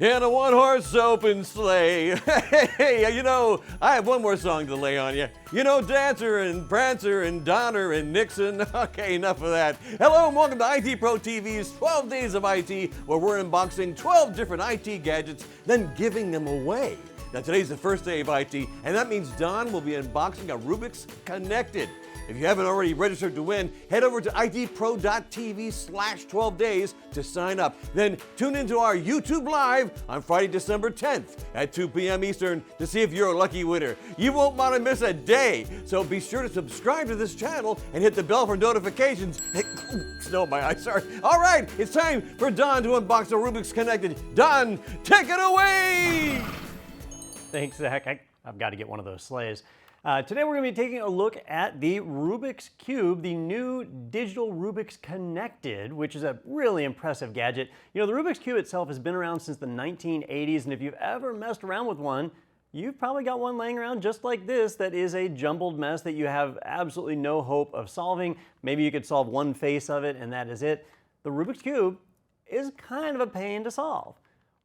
In a one-horse open sleigh. Hey, you know, I have one more song to lay on you. You know, Dancer and Prancer and Donner and Nixon. Okay, enough of that. Hello and welcome to IT Pro TV's 12 Days of IT, where we're unboxing 12 different IT gadgets, then giving them away. Now, today's the first day of IT, and that means Don will be unboxing a Rubik's Connected. If you haven't already registered to win, head over to itpro.tv/12days to sign up. Then tune into our YouTube Live on Friday, December 10th at 2 p.m. Eastern to see if you're a lucky winner. You won't want to miss a day, so be sure to subscribe to this channel and hit the bell for notifications. Snow in my eyes, sorry. All right, it's time for Don to unbox the Rubik's Connected. Don, take it away! Thanks, Zach. I've got to get one of those sleighs. Today we're going to be taking a look at the Rubik's Cube, the new digital Rubik's Connected, which is a really impressive gadget. You know, the Rubik's Cube itself has been around since the 1980s, and if you've ever messed around with one, you've probably got one laying around just like this that is a jumbled mess that you have absolutely no hope of solving. Maybe you could solve one face of it and that is it. The Rubik's Cube is kind of a pain to solve.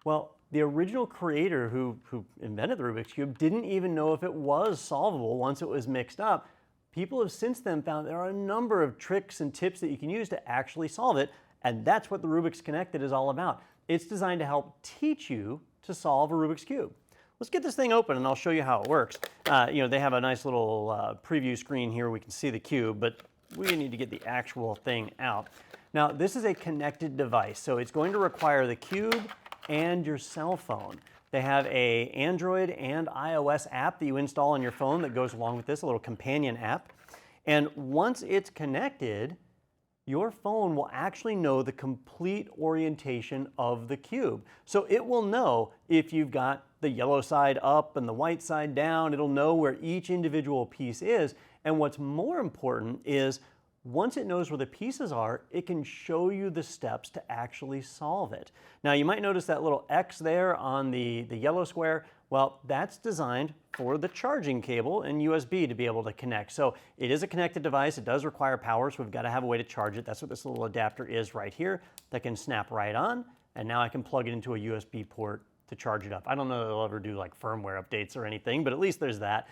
Well, the original creator who invented the Rubik's Cube didn't even know if it was solvable once it was mixed up. People have since then found there are a number of tricks and tips that you can use to actually solve it, and that's what the Rubik's Connected is all about. It's designed to help teach you to solve a Rubik's Cube. Let's get this thing open and I'll show you how it works. You know, they have a nice little preview screen here. We can see the cube, but we need to get the actual thing out. Now, this is a connected device, so it's going to require the cube and your cell phone. They have an Android and iOS app that you install on your phone that goes along with this, a little companion app. And once it's connected, your phone will actually know the complete orientation of the cube. So it will know if you've got the yellow side up and the white side down. It'll know where each individual piece is. And what's more important is once it knows where the pieces are, it can show you the steps to actually solve it. Now, you might notice that little X there on the yellow square. Well, that's designed for the charging cable and USB to be able to connect. So it is a connected device. It does require power, so we've got to have a way to charge it. That's what this little adapter is right here that can snap right on. And now I can plug it into a USB port to charge it up. I don't know if they'll ever do like firmware updates or anything, but at least there's that.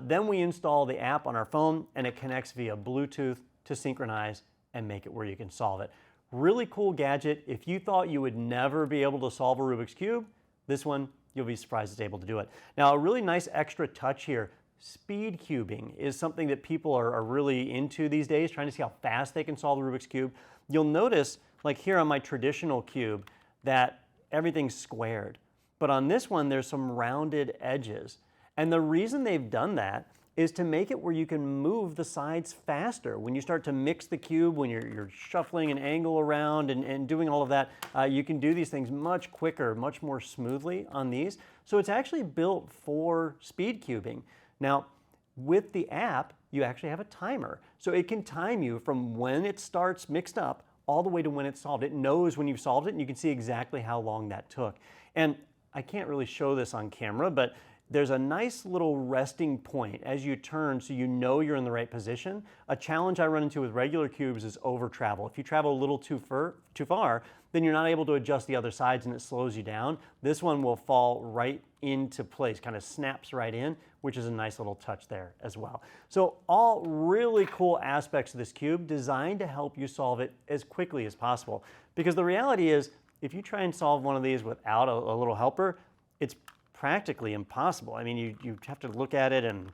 Then we install the app on our phone and it connects via Bluetooth to synchronize and make it where you can solve it. Really cool gadget. If you thought you would never be able to solve a Rubik's Cube, this one, you'll be surprised it's able to do it. Now, a really nice extra touch here, speed cubing is something that people are really into these days, trying to see how fast they can solve the Rubik's Cube. You'll notice, like here on my traditional cube, that everything's squared. But on this one, there's some rounded edges. And the reason they've done that is to make it where you can move the sides faster. When you start to mix the cube, when you're shuffling an angle around and doing all of that, you can do these things much quicker, much more smoothly on these. So it's actually built for speed cubing. Now, with the app, you actually have a timer. So it can time you from when it starts mixed up all the way to when it's solved. It knows when you've solved it and you can see exactly how long that took. And I can't really show this on camera, but there's a nice little resting point as you turn so you know you're in the right position. A challenge I run into with regular cubes is over travel. If you travel a little too far, then you're not able to adjust the other sides and it slows you down. This one will fall right into place, kind of snaps right in, which is a nice little touch there as well. So all really cool aspects of this cube designed to help you solve it as quickly as possible. Because the reality is, if you try and solve one of these without a little helper, it's practically impossible. I mean, you have to look at it and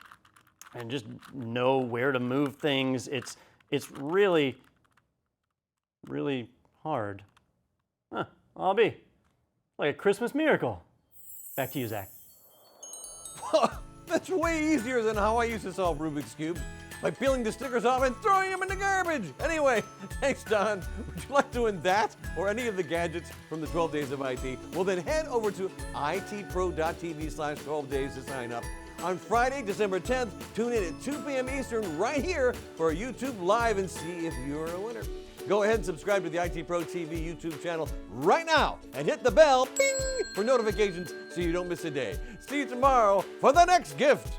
just know where to move things. It's really, really hard. Huh, I'll be like a Christmas miracle. Back to you, Zach. That's way easier than how I used to solve Rubik's Cubes, by peeling the stickers off and throwing them in the garbage. Anyway, thanks, Don. Would you like to win that or any of the gadgets from the 12 Days of IT? Well, then head over to itpro.tv/12days to sign up. On Friday, December 10th, tune in at 2 p.m. Eastern right here for a YouTube Live and see if you're a winner. Go ahead and subscribe to the IT Pro TV YouTube channel right now and hit the bell, bing, for notifications so you don't miss a day. See you tomorrow for the next gift.